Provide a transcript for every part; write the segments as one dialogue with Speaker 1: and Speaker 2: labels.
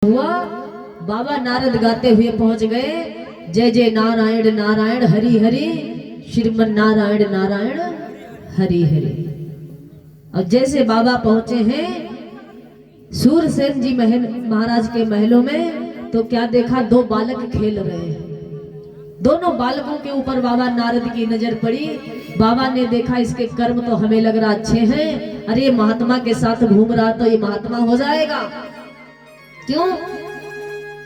Speaker 1: हुआ। बाबा नारद गाते हुए पहुंच गए, जय जय नारायण नारायण हरि हरि, श्रीमन नारायण नारायण हरि हरि। और जैसे बाबा पहुंचे हैं सूरसेन जी महल महाराज के महलों में, तो क्या देखा, दो बालक खेल रहे हैं। दोनों बालकों के ऊपर बाबा नारद की नजर पड़ी। बाबा ने देखा इसके कर्म तो हमें लग रहा अच्छे हैं, अरे ये महात्मा के साथ घूम रहा तो ये महात्मा हो जाएगा। क्यों?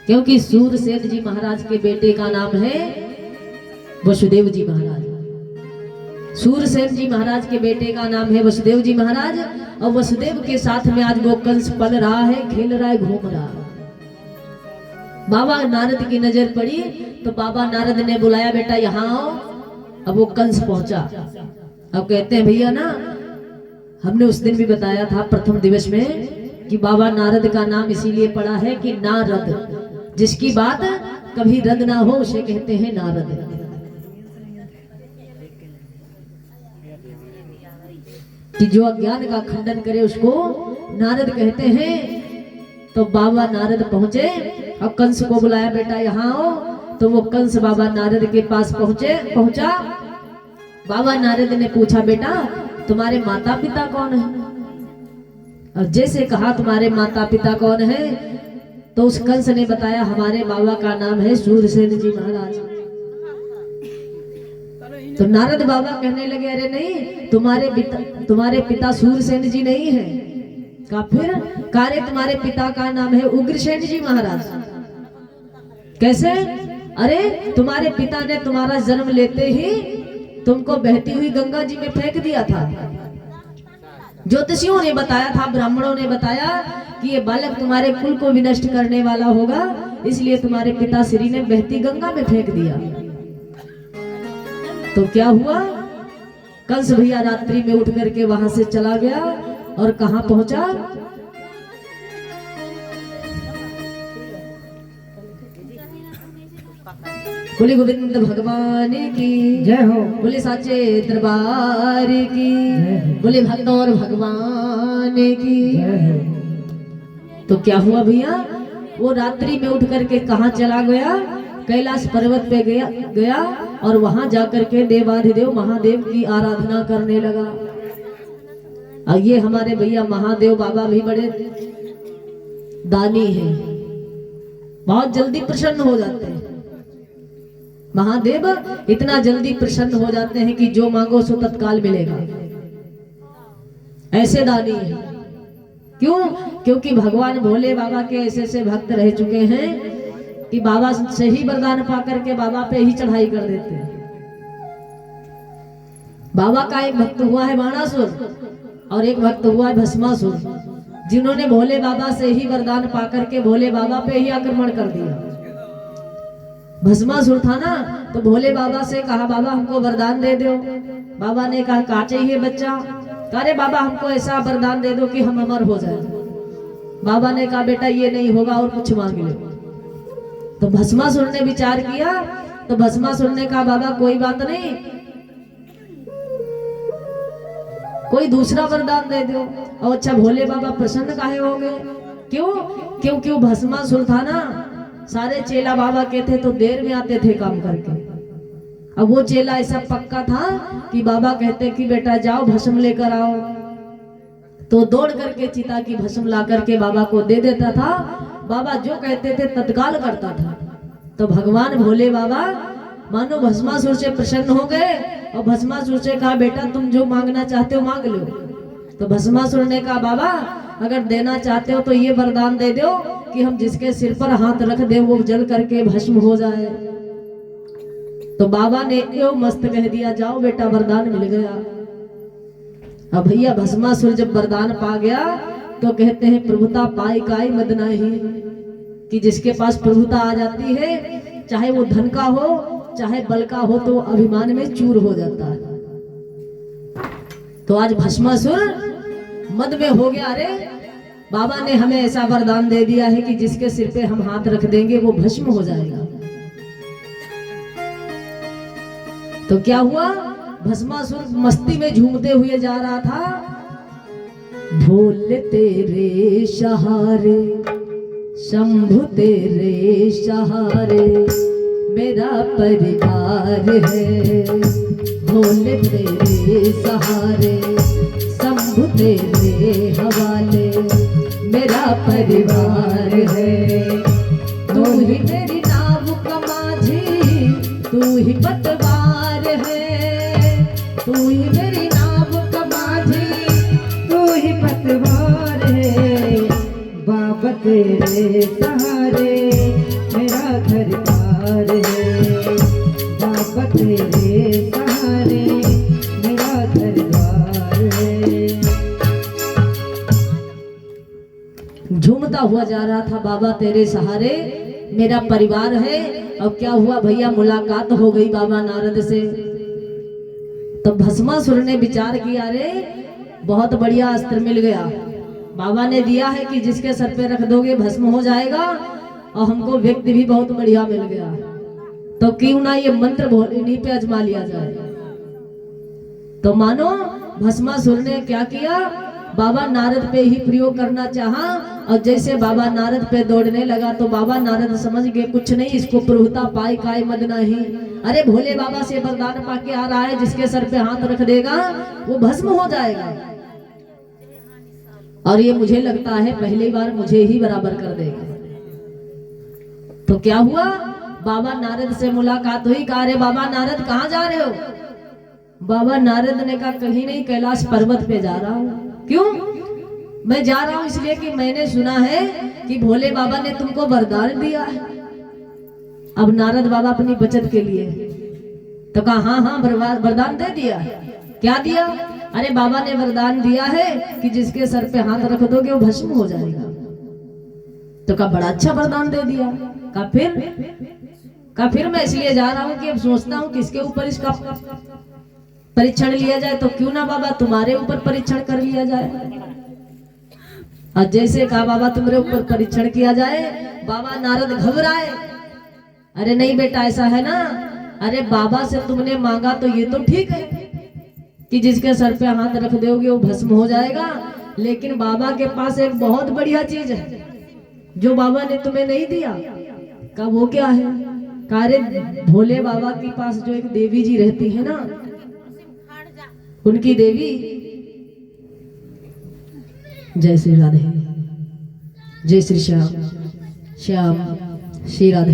Speaker 1: क्योंकि सूरसेन जी महाराज के बेटे का नाम है वसुदेव जी महाराज। सूरसेन जी महाराज के बेटे का नाम है वसुदेव जी महाराज, और वसुदेव के साथ में आज वो कंस पल रहा है, खेल रहा है, घूम रहा है। बाबा नारद की नजर पड़ी तो बाबा नारद ने बुलाया, बेटा यहाँ आओ। अब वो कंस पहुंचा। अब कहते हैं भैया ना, हमने उस दिन भी बताया था प्रथम दिवस में कि बाबा नारद का नाम इसीलिए पड़ा है कि नारद, जिसकी बात कभी रद्द ना हो उसे कहते हैं नारद। कि जो अज्ञान का खंडन करे उसको नारद कहते हैं। तो बाबा नारद पहुंचे और कंस को बुलाया, बेटा यहाँ आओ। तो वो कंस बाबा नारद के पास पहुंचा। बाबा नारद ने पूछा, बेटा तुम्हारे माता पिता कौन है? और जैसे कहा तुम्हारे माता पिता कौन है, तो उस कंस ने बताया, हमारे बाबा का नाम है सूरसेन जी महाराज। तो नारद बाबा कहने लगे, अरे नहीं, तुम्हारे पिता सूरसेन जी नहीं है। का फिर कार्य तुम्हारे पिता का नाम है उग्रसेन जी महाराज। कैसे? अरे तुम्हारे पिता ने तुम्हारा जन्म लेते ही तुमको बहती हुई गंगा जी में फेंक दिया था। ज्योतिषियों ने बताया था, ब्राह्मणों ने बताया कि ये बालक तुम्हारे कुल को विनष्ट करने वाला होगा, इसलिए तुम्हारे पिता श्री ने बहती गंगा में फेंक दिया। तो क्या हुआ, कंस भैया रात्रि में उठ करके वहां से चला गया और कहां पहुंचा? बोले गोविंद भगवान की
Speaker 2: जय हो।
Speaker 1: बोले साचे दरबार की, बोले भक्त और भगवान की
Speaker 2: जय हो।
Speaker 1: तो क्या हुआ भैया, वो रात्रि में उठ करके कहां चला गया? कैलाश पर्वत पे गया और वहां जाकर के देवाधिदेव महादेव की आराधना करने लगा। और ये हमारे भैया महादेव बाबा भी बड़े दानी हैं, बहुत जल्दी प्रसन्न हो जाते हैं। महादेव इतना जल्दी प्रसन्न हो जाते हैं कि जो मांगो सो तत्काल मिलेगा, ऐसे दानी है। क्यों? क्योंकि भगवान भोले बाबा के ऐसे ऐसे भक्त रह चुके हैं कि बाबा से ही वरदान पा करके बाबा पे ही चढ़ाई कर देते हैं। बाबा का एक भक्त हुआ है बाणासुर और एक भक्त हुआ है भस्मासुर, जिन्होंने भोले बाबा से ही वरदान पा करके भोले बाबा पे ही आक्रमण कर दिया। भस्मासुर था ना, तो भोले बाबा से कहा, बाबा हमको वरदान दे दो। बाबा ने कहा, क्या चाहिए बच्चा? अरे बाबा हमको ऐसा वरदान दे दो कि हम अमर हो जाए। बाबा ने कहा, बेटा ये नहीं होगा, और कुछ मांग लो। तो भस्मासुर ने विचार किया, तो भस्मासुर ने कहा, बाबा कोई बात नहीं, कोई दूसरा वरदान दे दो। और अच्छा भोले बाबा प्रसन्न काहे हो गए? क्यों? क्योंकि वो भस्मासुर था ना, सारे चेला बाबा के थे तो देर में आते थे काम करके। अब वो चेला ऐसा पक्का था कि बाबा कहते कि बेटा जाओ भस्म लेकर आओ, तो दौड़ करके चिता की भस्म ला करके बाबा को दे देता था। बाबा जो कहते थे तत्काल करता था। तो भगवान भोले बाबा मानो भस्मासुर से प्रसन्न हो गए और भस्मासुर से कहा, बेटा तुम जो मांगना चाहते हो मांग लो। तो भस्मासुर ने कहा, बाबा अगर देना चाहते हो तो ये वरदान दे दो कि हम जिसके सिर पर हाथ रख दे वो जल करके भस्म हो जाए। तो बाबा ने यो मस्त कह दिया, जाओ बेटा वरदान मिल गया। अब भैया भस्मासुर जब वरदान पा गया तो कहते हैं, प्रभुता पाई काई मद नाही, कि जिसके पास प्रभुता आ जाती है, चाहे वो धन का हो चाहे बल का हो, तो अभिमान में चूर हो जाता है। तो आज भस्मासुर मद में हो गया, अरे बाबा ने हमें ऐसा वरदान दे दिया है कि जिसके सिर पे हम हाथ रख देंगे वो भस्म हो जाएगा। तो क्या हुआ, भस्मासुर मस्ती में झूमते हुए जा रहा था। भोले तेरे सहारे शंभु तेरे सहारे मेरा परिवार है, भोले तेरे सहारे शंभु तेरे हवाले मेरा परिवार है। तू ही मेरी नाव का माझी, तू ही पतवार है, तू ही मेरी नाव का माझी,
Speaker 2: तू ही पतवार है। बाबा तेरे सहारे मेरा घर पार है। बाबा तेरे सहारे मेरा घर द्वार है।
Speaker 1: झूमता हुआ जा रहा था, बाबा तेरे सहारे मेरा परिवार है। अब क्या हुआ भैया, मुलाकात हो गई बाबा नारद से। तो भस्मासुर ने विचार किया, रे बहुत बढ़िया अस्त्र मिल गया, बाबा ने दिया है कि जिसके सर पे रख दोगे भस्म हो जाएगा, और हमको व्यक्ति भी बहुत बढ़िया मिल गया, तो क्यों ना ये मंत्र इन्हीं पे आजमा लिया जाए। तो मानो भस्मासुर ने क्या किया, बाबा नारद पे ही प्रयोग करना चाहा, और जैसे बाबा नारद पे दौड़ने लगा तो बाबा नारद समझ गए कुछ नहीं, इसको प्रभुता पाई काय मद नहीं। अरे भोले बाबा से वरदान पाके आ रहा है, जिसके सर पे हाथ रख देगा वो भस्म हो जाएगा, और ये मुझे लगता है पहली बार मुझे ही बराबर कर देगा। तो क्या हुआ, बाबा नारद से मुलाकात हुई। कहा, रे बाबा नारद कहाँ जा रहे हो? बाबा नारद ने कहा, कहीं नहीं, कैलाश पर्वत पे जा रहा हूँ। क्यों? मैं जा रहा हूं इसलिए कि मैंने सुना है कि भोले बाबा ने तुमको वरदान दिया है। अब नारद बाबा अपनी बचत के लिए तो कहा, हाँ हाँ वरदान दे दिया। क्या दिया? अरे बाबा ने वरदान दिया है कि जिसके सर पे हाथ रख दोगे वो भस्म हो जाएगा। तो कहा, बड़ा अच्छा वरदान दे दिया। कहा फिर मैं इसलिए जा रहा हूं कि अब सोचता हूं किसके ऊपर इसका परीक्षण लिया जाए, तो क्यों ना बाबा तुम्हारे ऊपर परीक्षण कर लिया जाए। और जैसे कहा बाबा तुम्हारे ऊपर परीक्षण किया जाए, बाबा नारद घबराए। अरे नहीं बेटा, ऐसा है ना, अरे बाबा से तुमने मांगा तो ये तो ठीक है कि जिसके सर पे हाथ रख दोगे वो भस्म हो जाएगा, लेकिन बाबा के पास एक बहुत बढ़िया चीज है जो बाबा ने तुम्हें नहीं दिया। कहा, वो क्या है? कहा, अरे भोले बाबा के पास जो एक देवी जी रहती है ना, उनकी देवी, जय श्री राधे, जय श्री श्याम, श्याम श्री राधे।